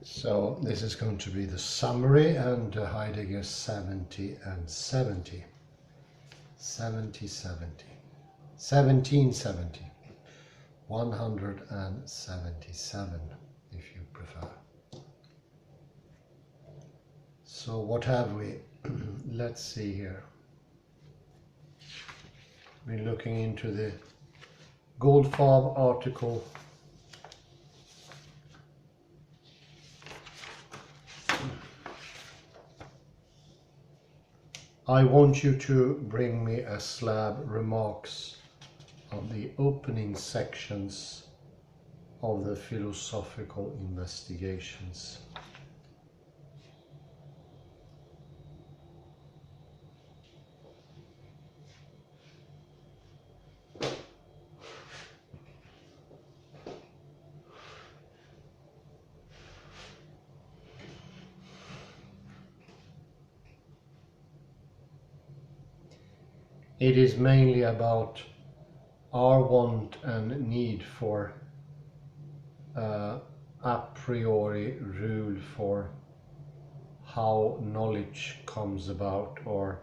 So this is going to be the summary and Heidegger 70 and 70. 70, 70. 1770. 177, if you prefer. So what have we? Let's see here. We're looking into the Goldfarb article. I want you to bring me a slab remarks on the opening sections of the philosophical investigations. It is mainly about our want and need for a priori rule for how knowledge comes about or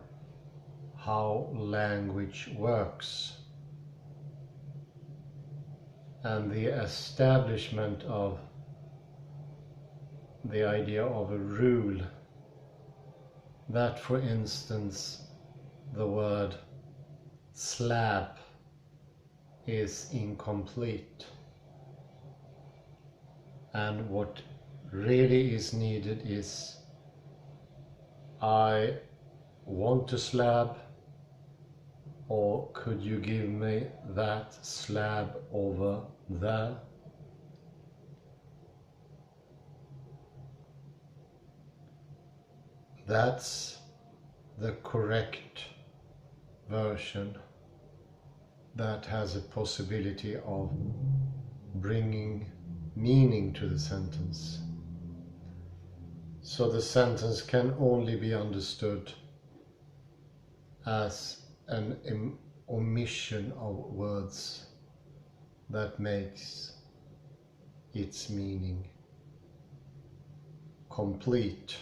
how language works, and the establishment of the idea of a rule that, for instance, the word slab is incomplete, and what really is needed is I want a slab, or could you give me that slab over there? That's the correct version that has a possibility of bringing meaning to the sentence. So the sentence can only be understood as an omission of words that makes its meaning complete.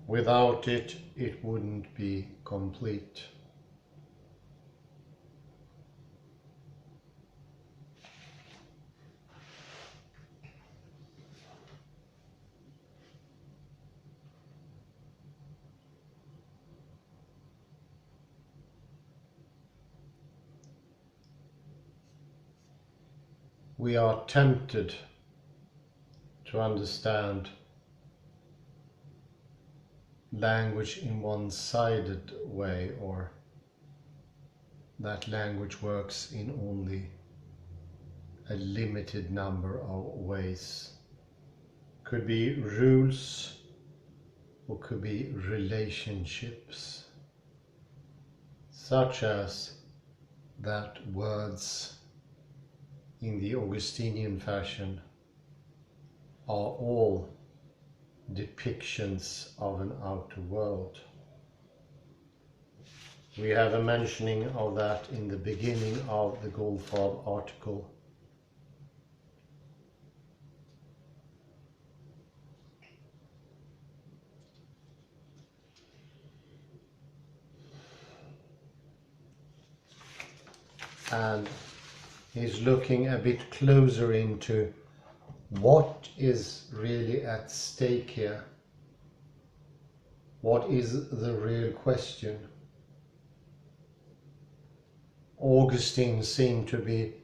Without it, it wouldn't be complete. We are tempted to understand language in one-sided way, or that language works in only a limited number of ways. Could be rules, or could be relationships, such as that words in the Augustinian fashion are all depictions of an outer world. We have a mentioning of that in the beginning of the Goldfarb article. And he's looking a bit closer into what is really at stake here. What is the real question? Augustine seemed to be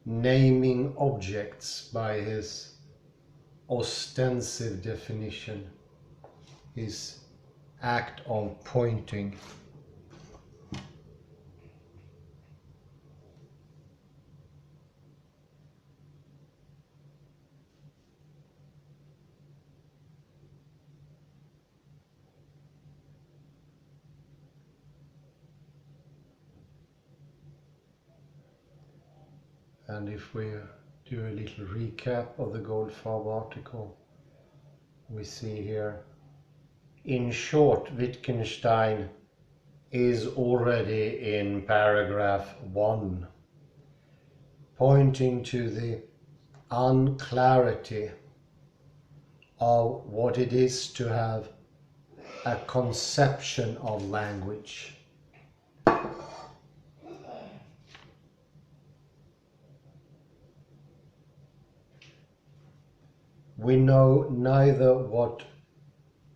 naming objects by his ostensive definition, his act of pointing. And if we do a little recap of the Goldfarb article, we see here, in short, Wittgenstein is already in paragraph 1, pointing to the unclarity of what it is to have a conception of language. We know neither what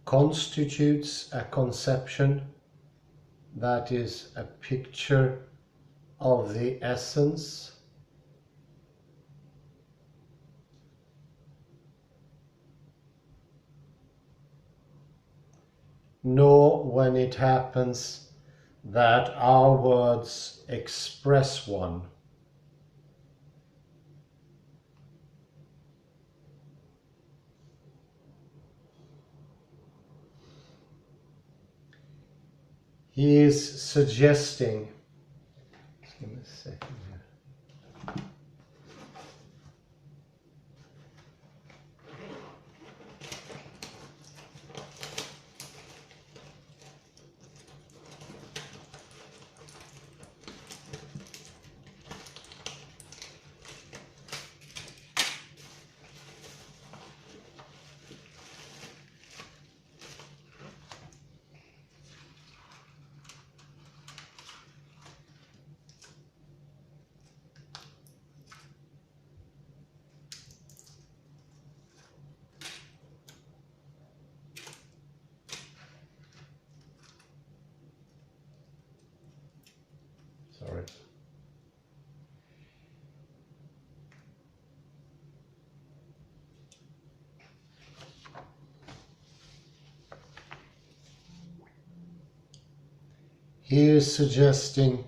constitutes a conception, that is a picture of the essence, nor when it happens that our words express one. He is suggesting, just give me a second here. Sorry. He is suggesting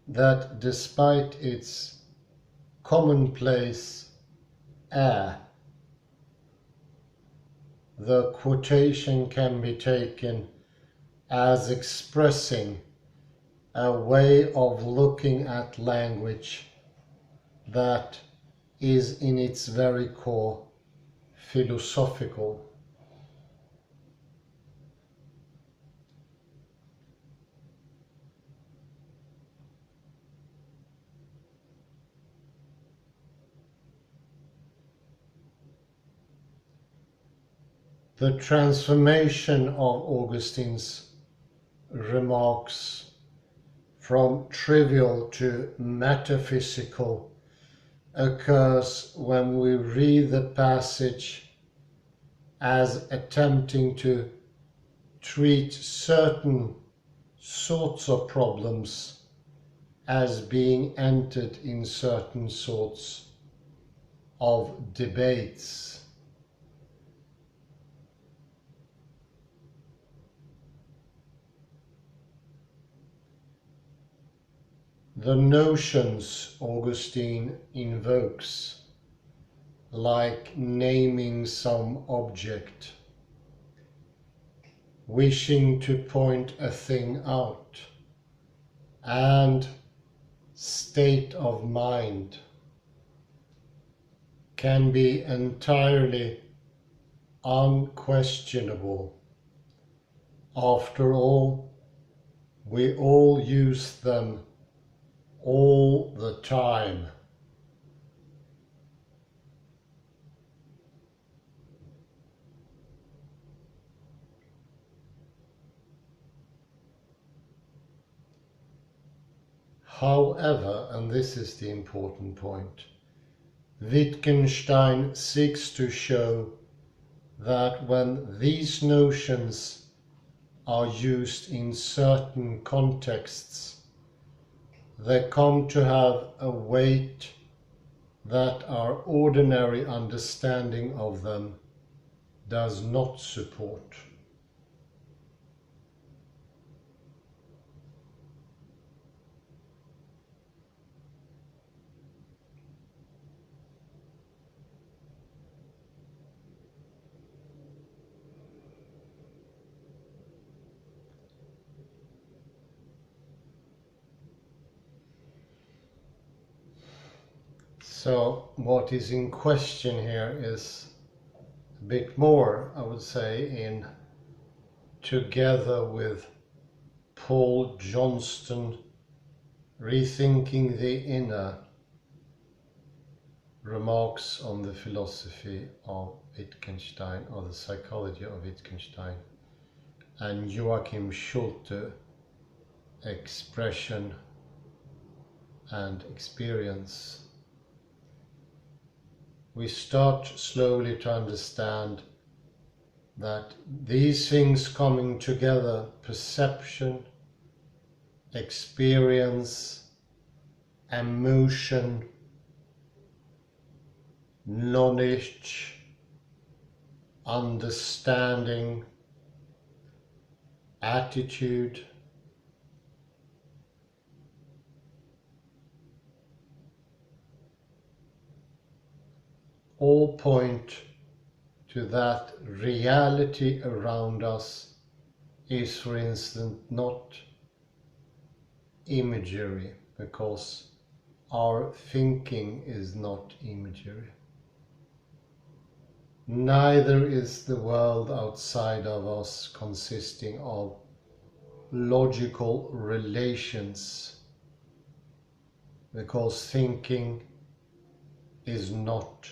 that despite its commonplace air, the quotation can be taken as expressing a way of looking at language that is in its very core philosophical. The transformation of Augustine's remarks from trivial to metaphysical occurs when we read the passage as attempting to treat certain sorts of problems as being entered in certain sorts of debates. The notions Augustine invokes, like naming some object, wishing to point a thing out, and state of mind, can be entirely unquestionable. After all, we all use them all the time. However, and this is the important point, Wittgenstein seeks to show that when these notions are used in certain contexts, they come to have a weight that our ordinary understanding of them does not support. So what is in question here is a bit more, I would say, in together with Paul Johnston, Rethinking the Inner, remarks on the philosophy of Wittgenstein, or the psychology of Wittgenstein, and Joachim Schulte, expression and experience, we start slowly to understand that these things coming together, perception, experience, emotion, knowledge, understanding, attitude, all point to that reality around us is, for instance, not imagery, because our thinking is not imagery. Neither is the world outside of us consisting of logical relations, because thinking is not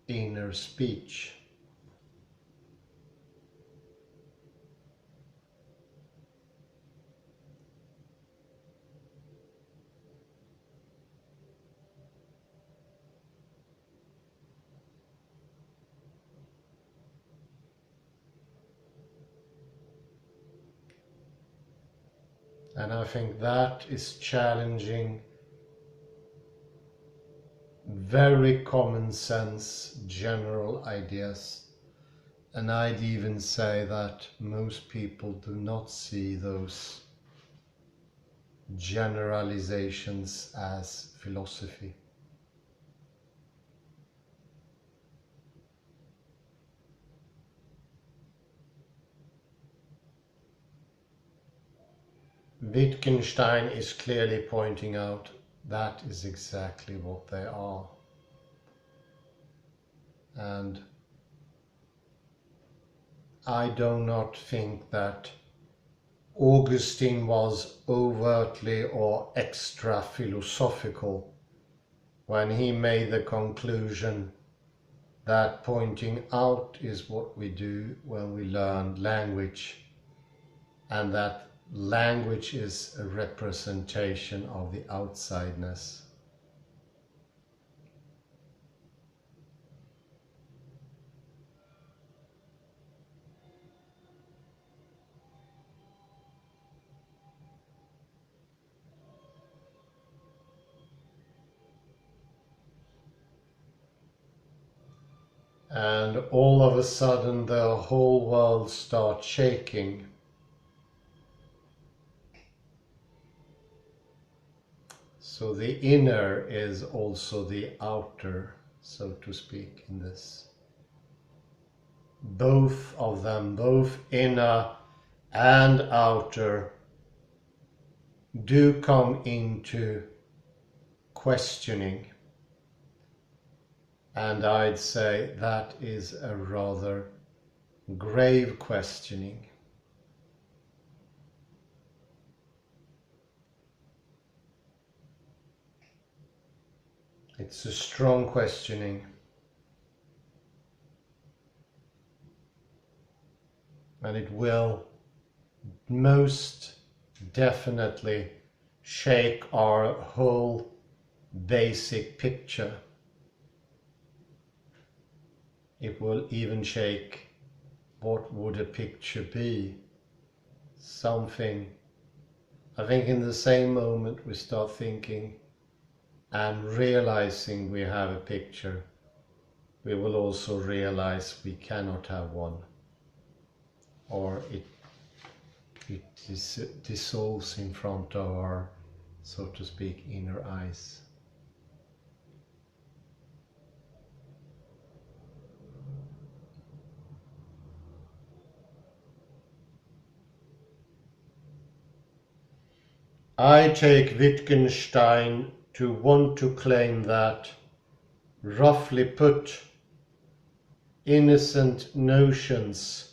inner speech. And I think that is challenging very common sense general ideas. And I'd even say that most people do not see those generalizations as philosophy. Wittgenstein is clearly pointing out that is exactly what they are. And I do not think that Augustine was overtly or extra philosophical when he made the conclusion that pointing out is what we do when we learn language, and that language is a representation of the outsideness. And all of a sudden the whole world starts shaking. So the inner is also the outer, so to speak, in this. Both of them, both inner and outer, do come into questioning. And I'd say that is a rather grave questioning. It's a strong questioning. And it will most definitely shake our whole basic picture. It will even shake what would a picture be. Something, I think in the same moment we start thinking and realizing we have a picture, we will also realize we cannot have one, or it dissolves in front of our, so to speak, inner eyes. I take Wittgenstein to want to claim that, roughly put, innocent notions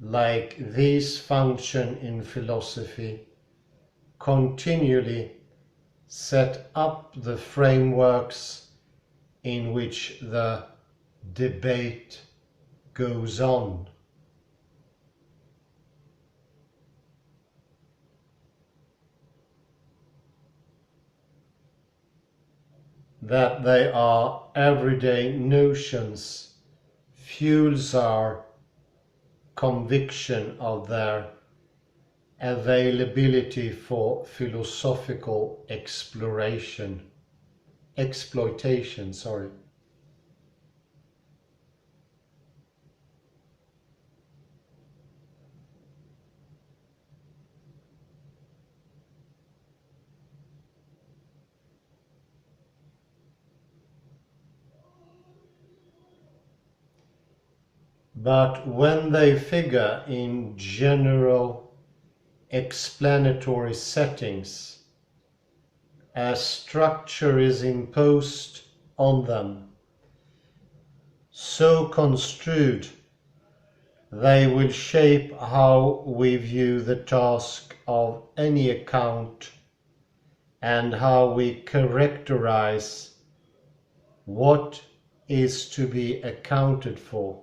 like these function in philosophy continually set up the frameworks in which the debate goes on. That they are everyday notions fuels our conviction of their availability for philosophical exploration. Exploitation, sorry. But when they figure in general explanatory settings, a structure is imposed on them, so construed they will shape how we view the task of any account and how we characterize what is to be accounted for.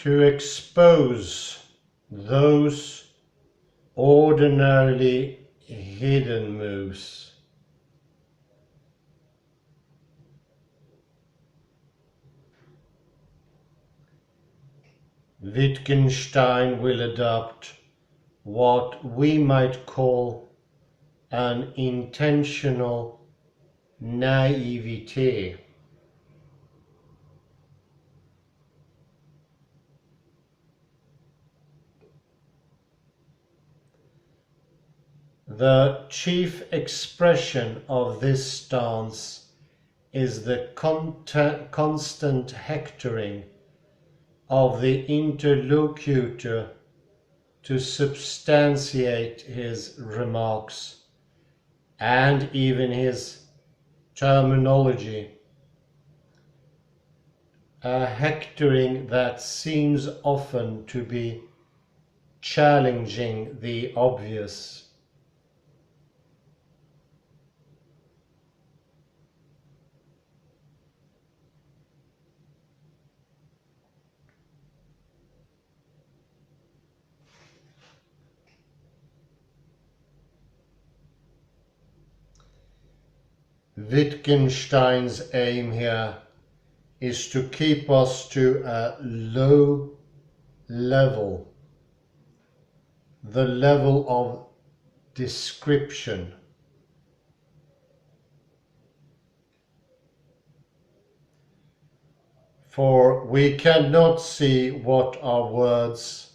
To expose those ordinarily hidden moves. Wittgenstein will adopt what we might call an intentional naivete. The chief expression of this stance is the constant hectoring of the interlocutor to substantiate his remarks and even his terminology, a hectoring that seems often to be challenging the obvious. Wittgenstein's aim here is to keep us to a low level, the level of description. For we cannot see what our words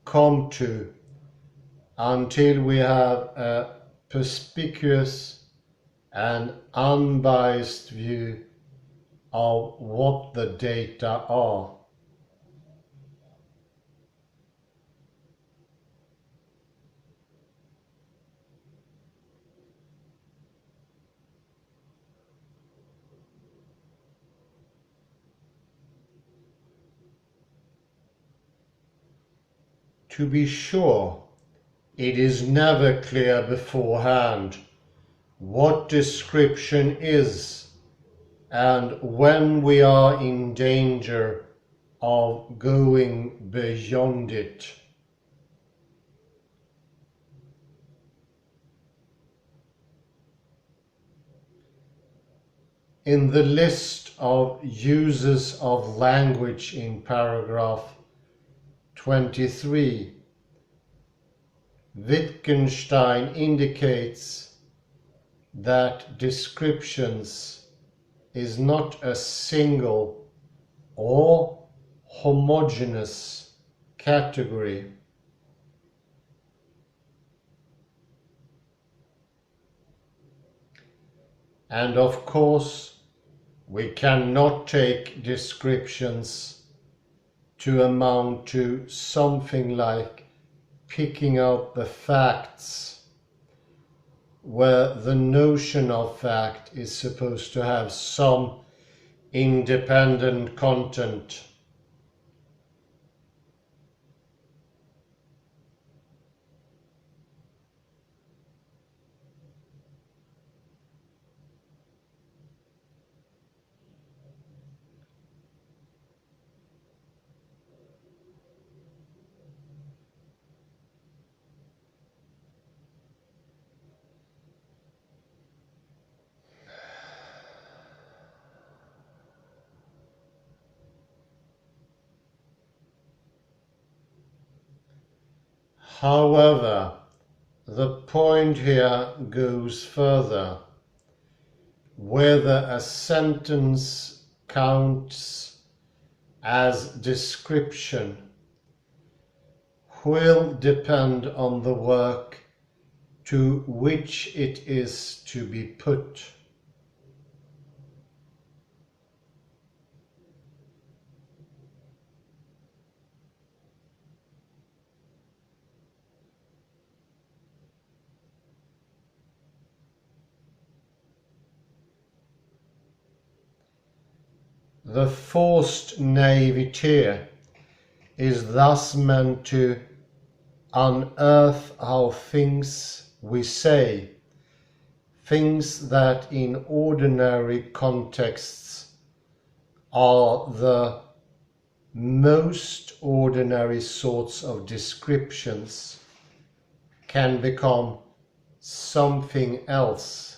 come to until we have a perspicuous and unbiased view of what the data are. To be sure, it is never clear beforehand what description is and when we are in danger of going beyond it. In the list of uses of language in paragraph 23, Wittgenstein indicates that descriptions is not a single or homogeneous category. And of course, we cannot take descriptions to amount to something like picking out the facts, where the notion of fact is supposed to have some independent content. However, the point here goes further. Whether a sentence counts as description will depend on the work to which it is to be put. The forced naivete is thus meant to unearth how things we say, things that in ordinary contexts are the most ordinary sorts of descriptions, can become something else.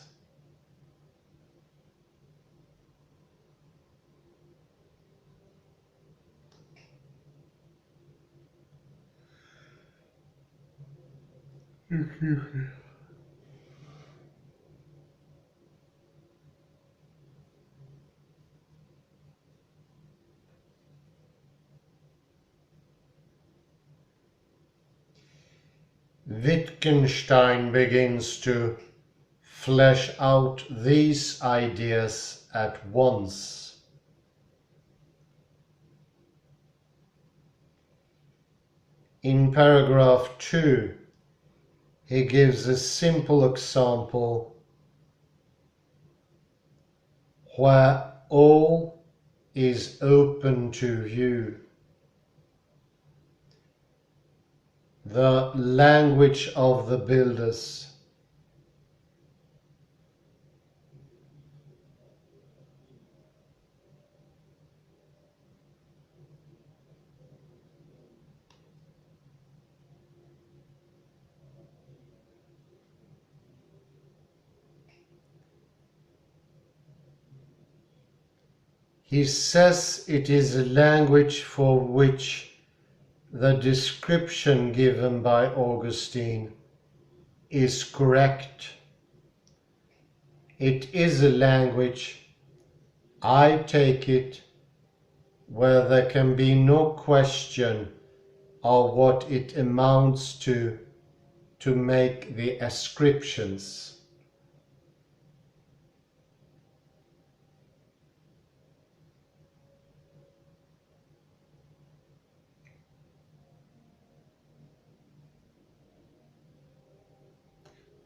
Wittgenstein begins to flesh out these ideas at once. In paragraph 2, he gives a simple example where all is open to view. The language of the builders. He says it is a language for which the description given by Augustine is correct. It is a language, I take it, where there can be no question of what it amounts to make the ascriptions.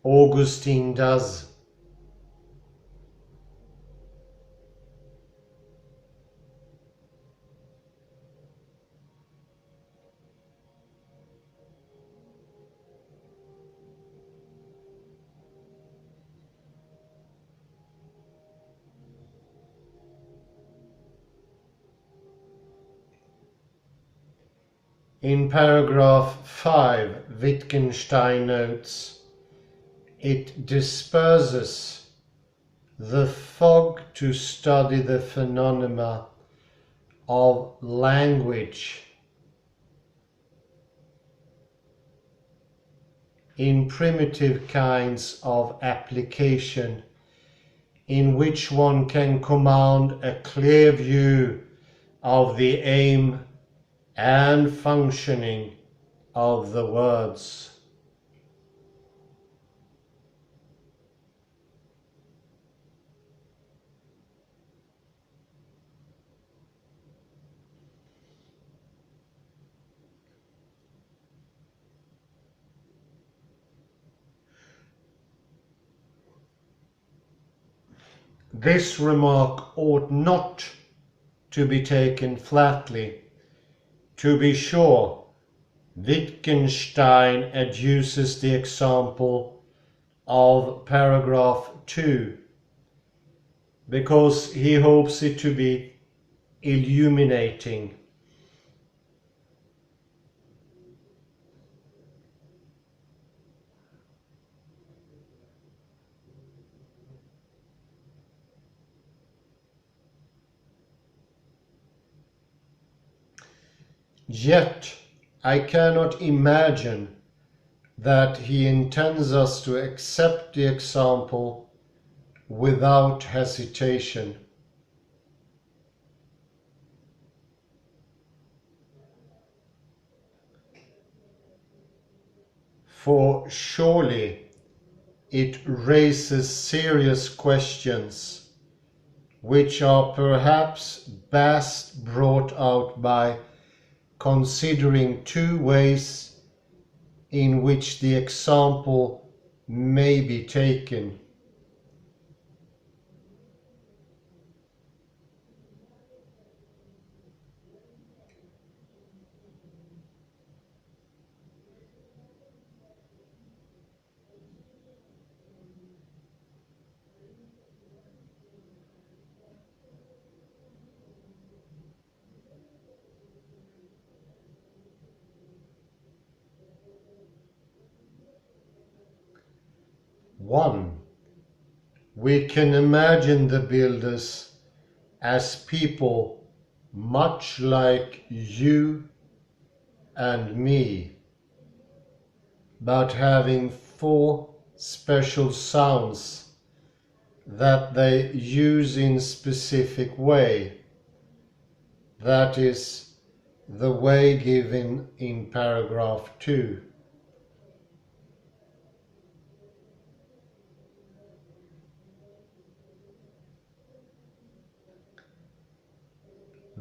Augustine does. In paragraph 5, Wittgenstein notes, it disperses the fog to study the phenomena of language in primitive kinds of application, in which one can command a clear view of the aim and functioning of the words. this remark ought not to be taken flatly. To be sure, Wittgenstein adduces the example of paragraph 2 because he hopes it to be illuminating. Yet I cannot imagine that he intends us to accept the example without hesitation. For surely it raises serious questions, which are perhaps best brought out by considering two ways in which the example may be taken. One, we can imagine the builders as people much like you and me, but having four special sounds that they use in specific way. That is the way given in paragraph 2.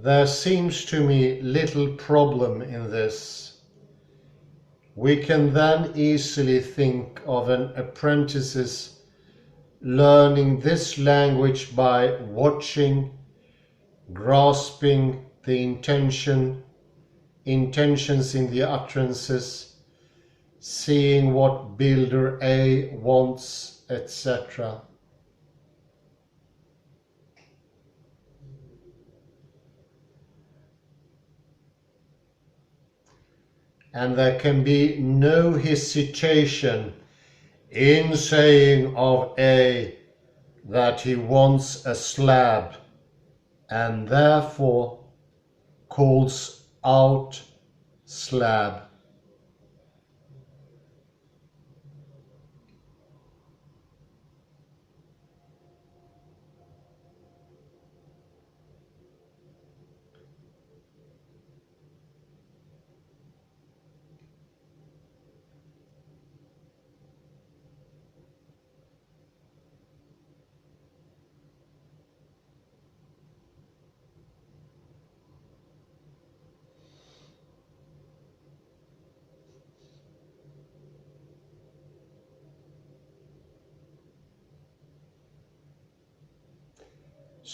There seems to me little problem in this. We can then easily think of an apprentice's learning this language by watching, grasping the intentions in the utterances, seeing what builder A wants, etc. And there can be no hesitation in saying of A that he wants a slab and therefore calls out slab.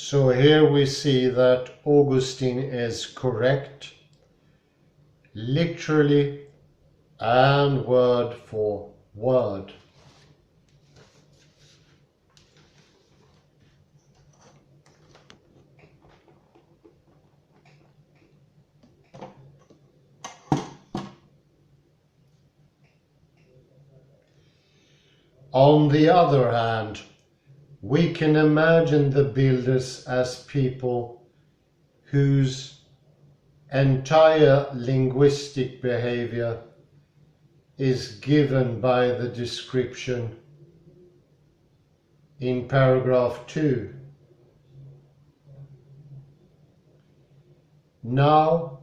So here we see that Augustine is correct, literally and word for word. On the other hand, we can imagine the builders as people whose entire linguistic behavior is given by the description in paragraph 2. Now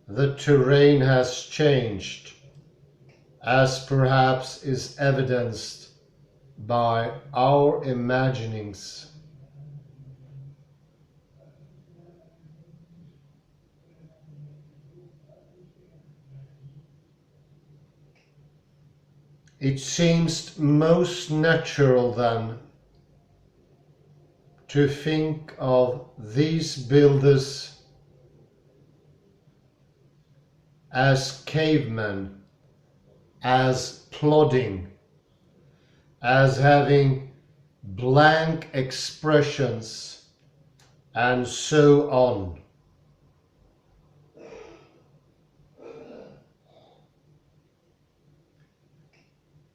the terrain has changed, as perhaps is evidenced by our imaginings. It seems most natural then to think of these builders as cavemen, as plodding, as having blank expressions, and so on.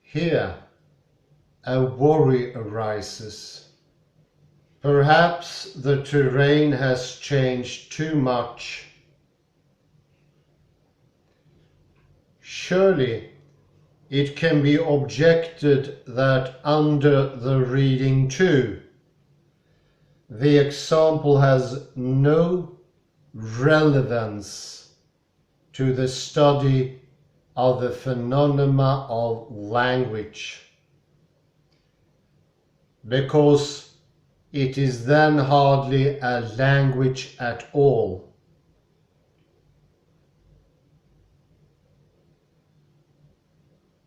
Here, a worry arises. Perhaps the terrain has changed too much. Surely, it can be objected that under the reading too, the example has no relevance to the study of the phenomena of language, because it is then hardly a language at all.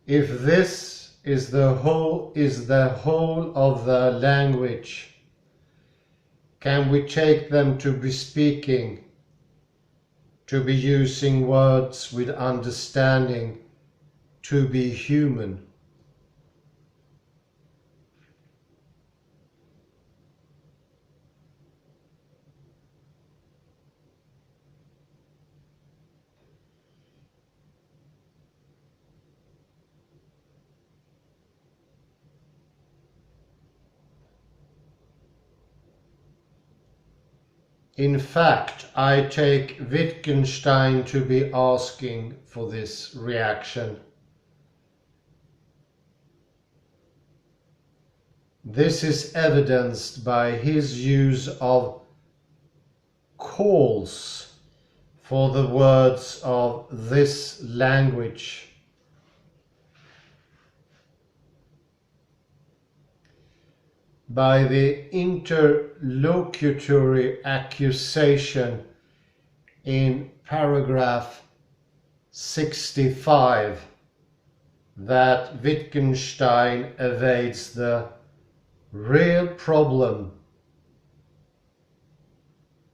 If this is the whole of the language, can we take them to be speaking, to be using words with understanding, to be human? In fact, I take Wittgenstein to be asking for this reaction. This is evidenced by his use of calls for the words of this language. By the interlocutory accusation in paragraph 65 that Wittgenstein evades the real problem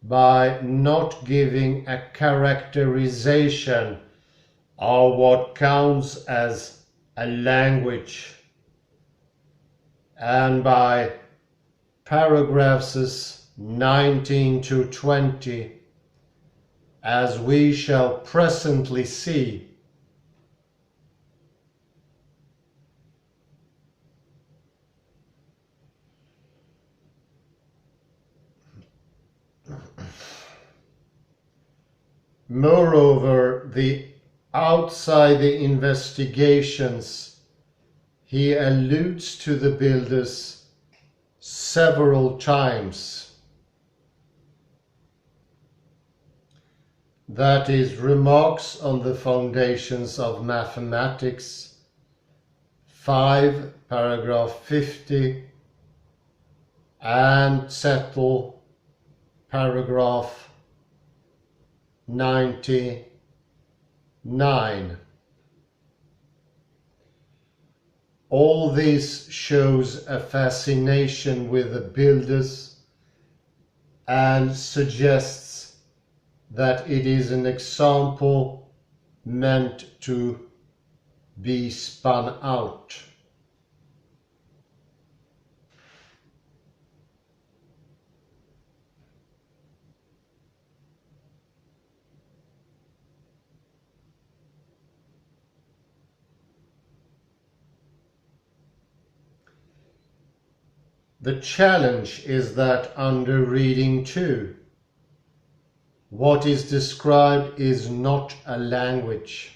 by not giving a characterization of what counts as a language, and by paragraphs 19 to 20, as we shall presently see. Moreover, outside the investigations, he alludes to the builders several times. That is, remarks on the foundations of mathematics, 5, paragraph 50, and settle, paragraph 99. All this shows a fascination with the builders and suggests that it is an example meant to be spun out. The challenge is that under reading 2, what is described is not a language.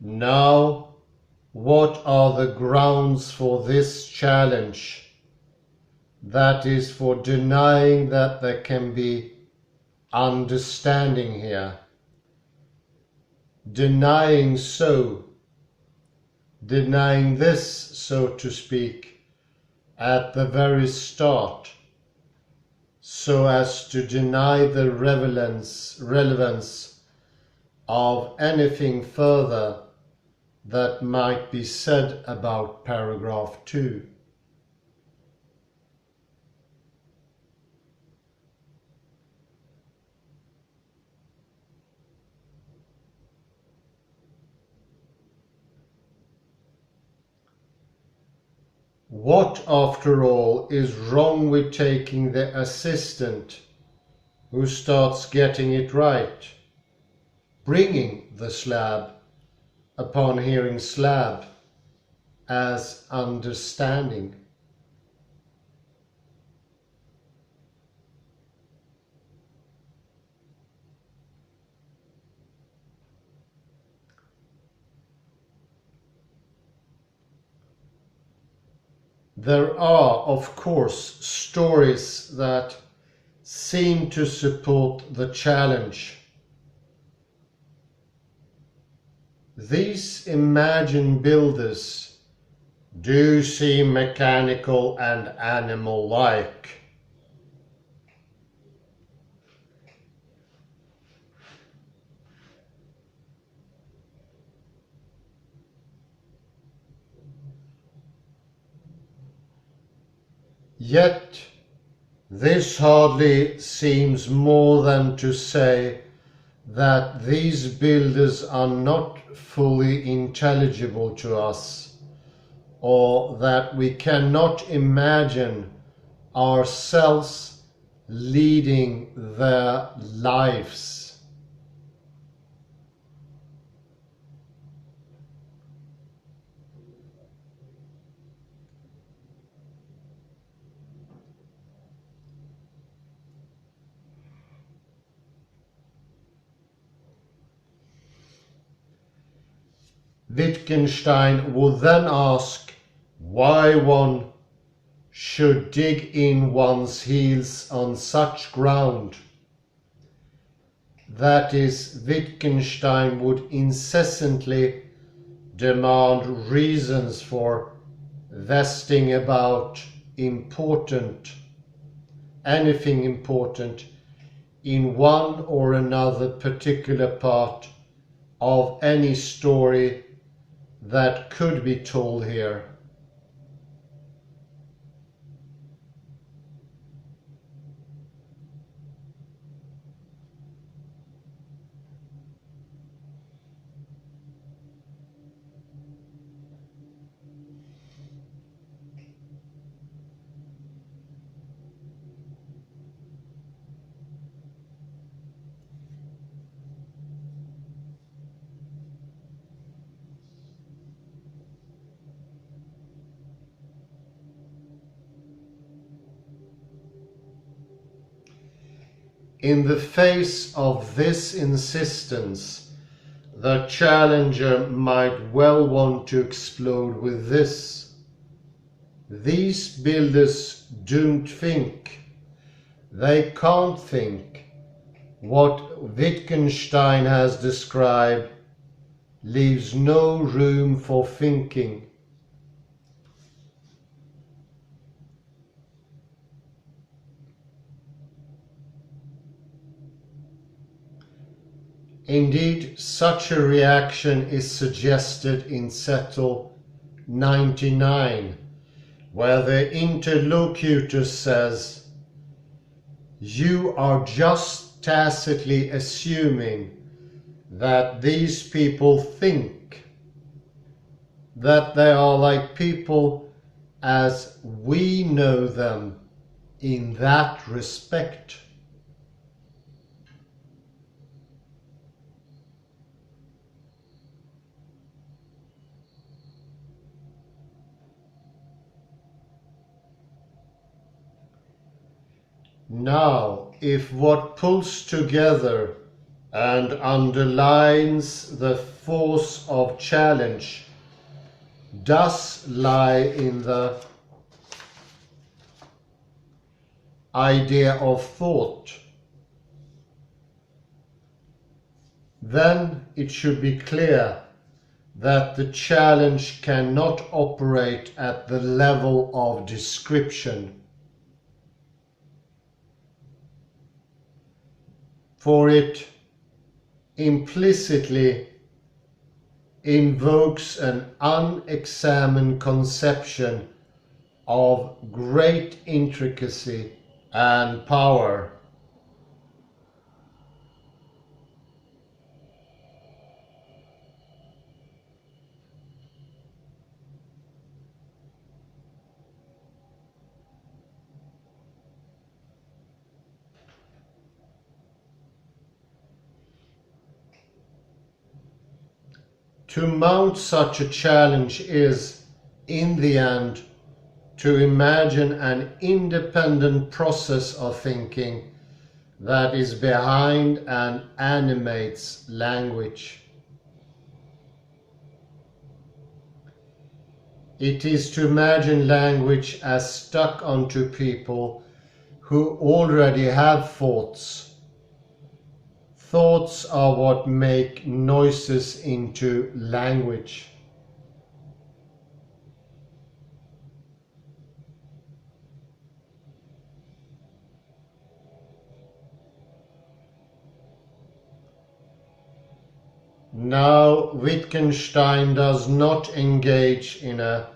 Now, what are the grounds for this challenge? That is, for denying that there can be understanding here. Denying this, so to speak, at the very start, so as to deny the relevance of anything further that might be said about paragraph 2. What, after all, is wrong with taking the assistant who starts getting it right, bringing the slab upon hearing slab as understanding? There are, of course, stories that seem to support the challenge. These imagined builders do seem mechanical and animal-like. Yet, this hardly seems more than to say that these builders are not fully intelligible to us, or that we cannot imagine ourselves leading their lives. Wittgenstein would then ask why one should dig in one's heels on such ground. That is, Wittgenstein would incessantly demand reasons for vesting about anything important in one or another particular part of any story that could be told here. In the face of this insistence, the challenger might well want to explode with this. These builders don't think. They can't think. What Wittgenstein has described leaves no room for thinking. Indeed, such a reaction is suggested in Settle 99, where the interlocutor says, "You are just tacitly assuming that these people think, that they are like people as we know them in that respect." Now, if what pulls together and underlines the force of challenge does lie in the idea of thought, then it should be clear that the challenge cannot operate at the level of description. For it implicitly invokes an unexamined conception of great intricacy and power. To mount such a challenge is, in the end, to imagine an independent process of thinking that is behind and animates language. It is to imagine language as stuck onto people who already have thoughts. Thoughts are what make noises into language. Now, Wittgenstein does not engage in a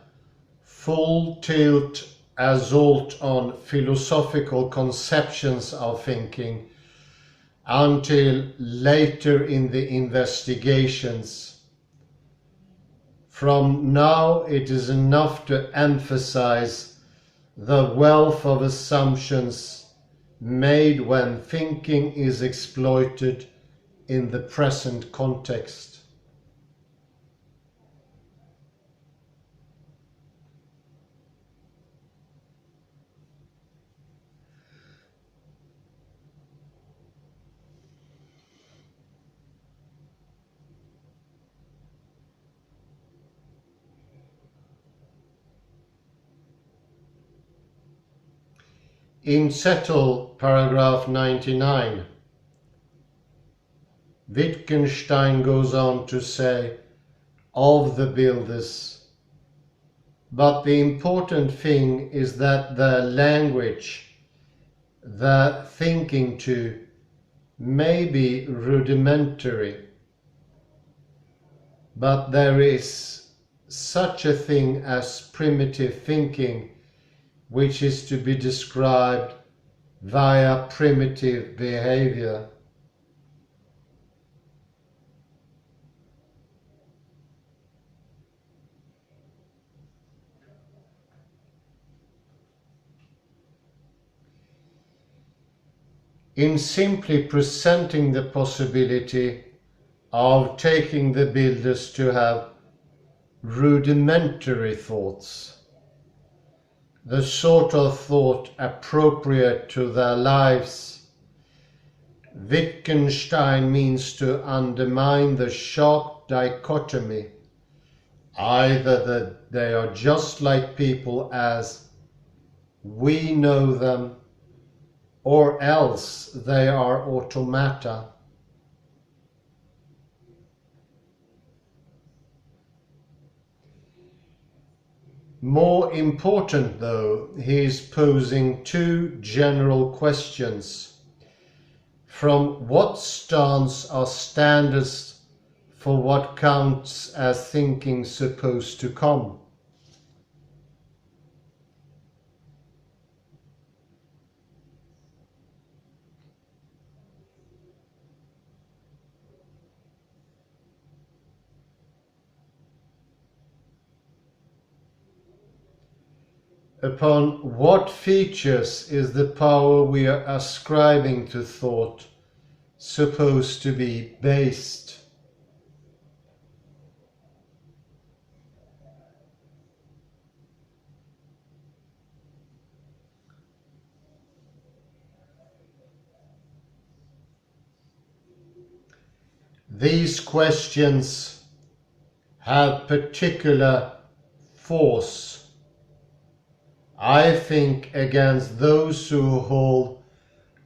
full-tilt assault on philosophical conceptions of thinking until later in the investigations. From now, it is enough to emphasize the wealth of assumptions made when thinking is exploited in the present context. In Settle, paragraph 99, Wittgenstein goes on to say of the builders, but the important thing is that the language they're thinking to may be rudimentary, but there is such a thing as primitive thinking, which is to be described via primitive behavior. In simply presenting the possibility of taking the builders to have rudimentary thoughts, the sort of thought appropriate to their lives, Wittgenstein means to undermine the sharp dichotomy, either that they are just like people as we know them, or else they are automata. More important though, he is posing two general questions. From what stance are standards for what counts as thinking supposed to come? Upon what features is the power we are ascribing to thought supposed to be based? These questions have particular force, I think, against those who hold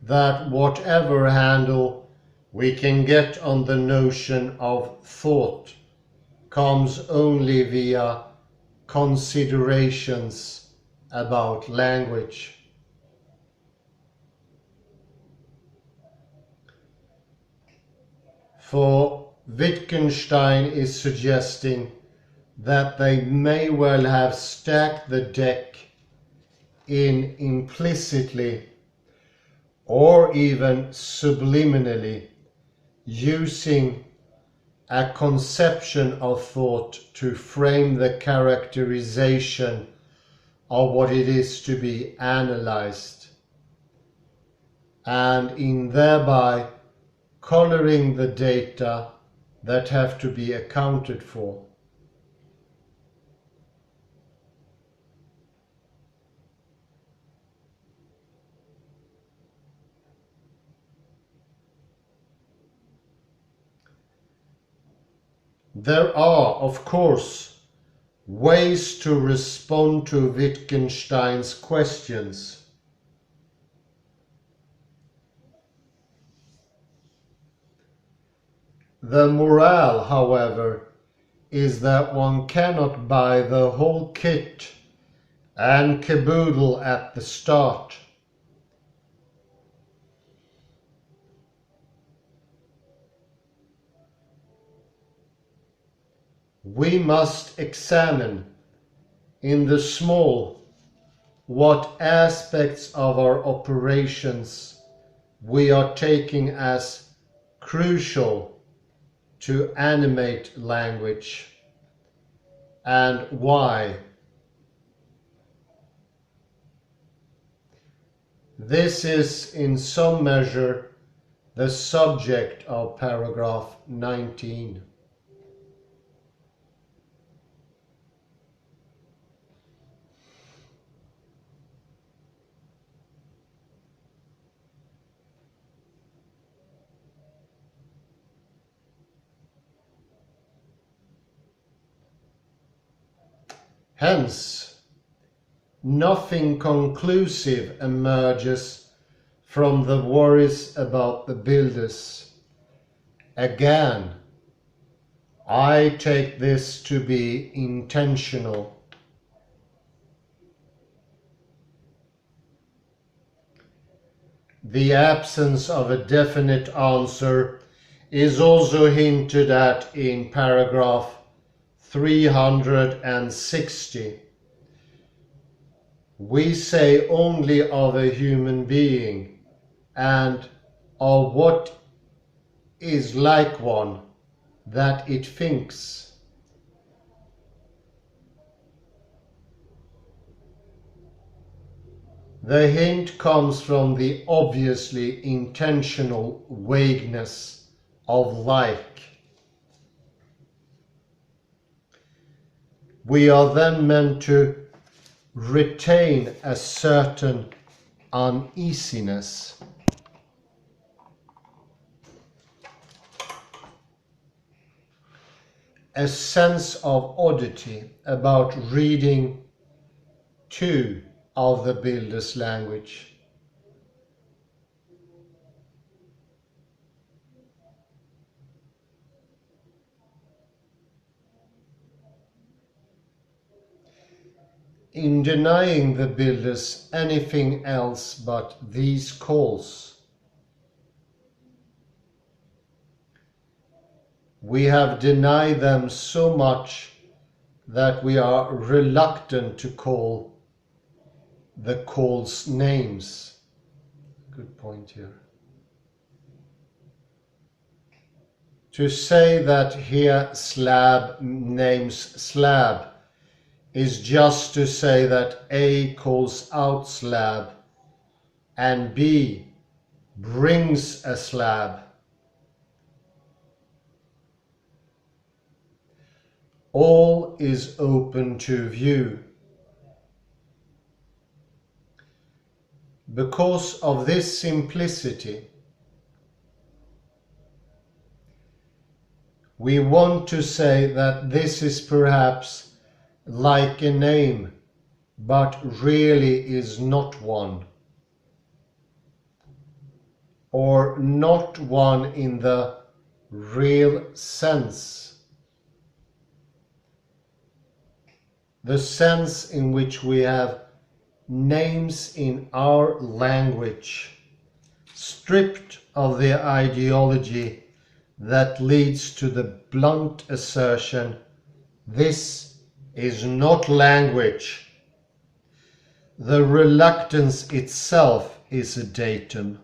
that whatever handle we can get on the notion of thought comes only via considerations about language. For Wittgenstein is suggesting that they may well have stacked the deck in implicitly or even subliminally using a conception of thought to frame the characterization of what it is to be analyzed, and in thereby coloring the data that have to be accounted for. There are, of course, ways to respond to Wittgenstein's questions. The morale, however, is that one cannot buy the whole kit and caboodle at the start. We must examine in the small what aspects of our operations we are taking as crucial to animate language, and why. This is in some measure the subject of paragraph 19. Hence, nothing conclusive emerges from the worries about the builders. Again, I take this to be intentional. The absence of a definite answer is also hinted at in paragraph 360. We say only of a human being and of what is like one that it thinks. The hint comes from the obviously intentional vagueness of like. We are then meant to retain a certain uneasiness. A sense of oddity about reading two of the builder's language. In denying the builders anything else but these calls, we have denied them so much that we are reluctant to call the calls names. Good point here. To say that here Slab names Slab is just to say that A calls out Slab and B brings a slab. All is open to view. Because of this simplicity, we want to say that this is perhaps like a name, but really is not one, or not one in the real sense, the sense in which we have names in our language, stripped of their ideology that leads to the blunt assertion, "This is not language." The reluctance itself is a datum.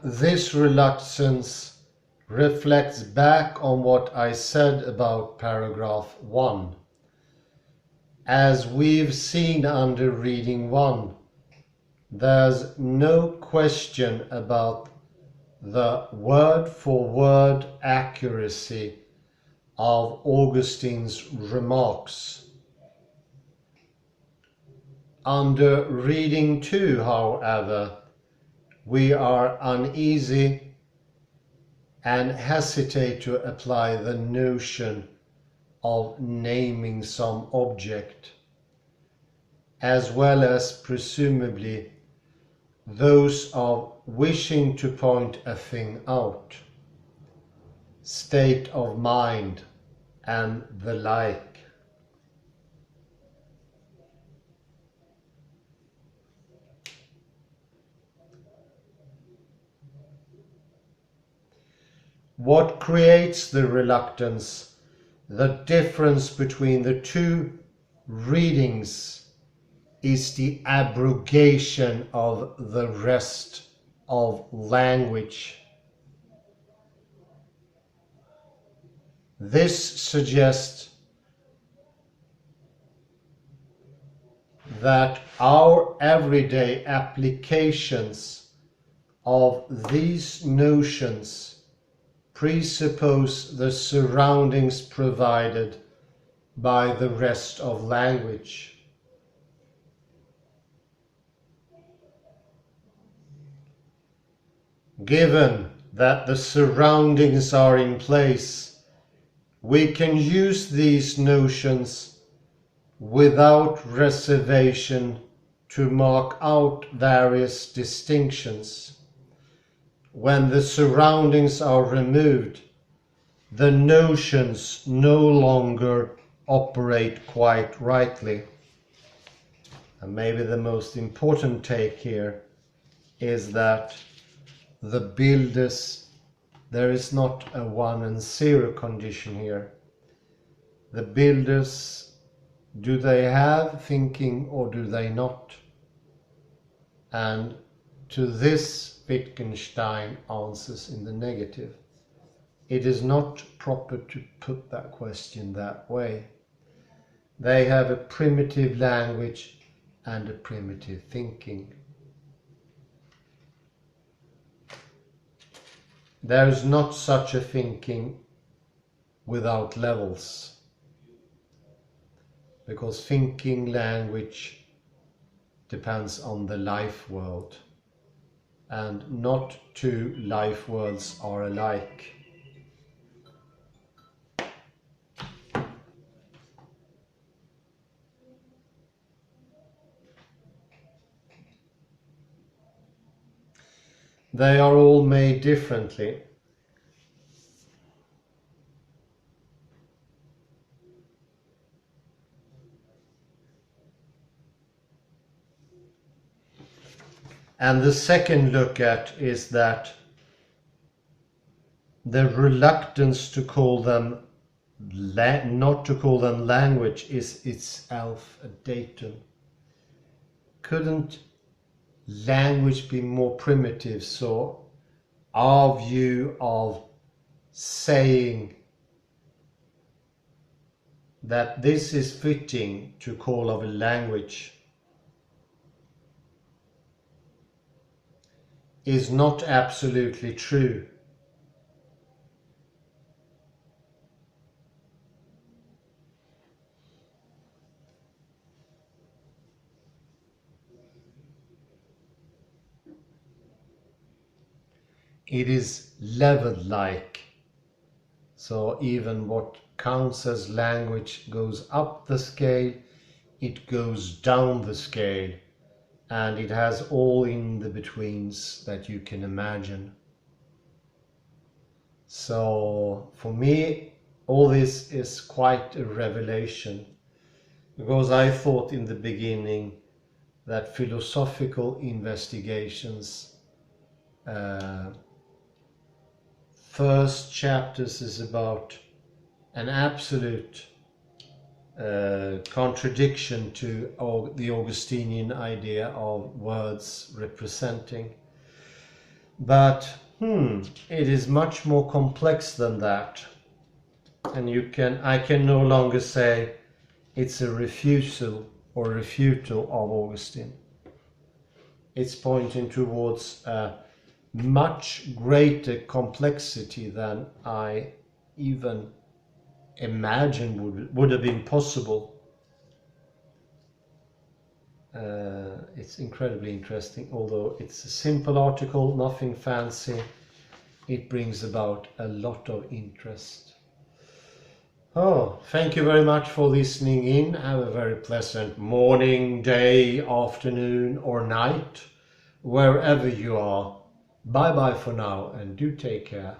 This reluctance reflects back on what I said about paragraph 1. As we've seen under reading 1, there's no question about the word-for-word accuracy of Augustine's remarks. Under reading 2, however, we are uneasy and hesitate to apply the notion of naming some object, as well as presumably those of wishing to point a thing out, state of mind, and the like. What creates the reluctance, the difference between the two readings, is the abrogation of the rest of language. This suggests that our everyday applications of these notions presuppose the surroundings provided by the rest of language. Given that the surroundings are in place, we can use these notions without reservation to mark out various distinctions. When the surroundings are removed, the notions no longer operate quite rightly. And maybe the most important take here is that the builders, there is not a 1 and 0 condition here. The builders, do they have thinking or do they not? And to this, Wittgenstein answers in the negative. It is not proper to put that question that way. They have a primitive language and a primitive thinking. There is not such a thinking without levels, because thinking language depends on the life world, and not two life worlds are alike. They are all made differently. And the second look at is that the reluctance to call them not to call them language is itself a datum. Couldn't language be more primitive? So our view of saying that this is fitting to call of a language is not absolutely true. it is level-like. So even what counts as language goes up the scale, it goes down the scale, and it has all in the betweens that you can imagine. So for me, all this is quite a revelation, because I thought in the beginning that philosophical investigations, first chapters is about an absolute contradiction to the Augustinian idea of words representing. But it is much more complex than that. And I can no longer say it's a refusal or refutal of Augustine. It's pointing towards a much greater complexity than I even imagined would have been possible. It's incredibly interesting, although it's a simple article, nothing fancy. It brings about a lot of interest. Oh, thank you very much for listening in. Have a very pleasant morning, day, afternoon or night, wherever you are. Bye bye for now, and do take care.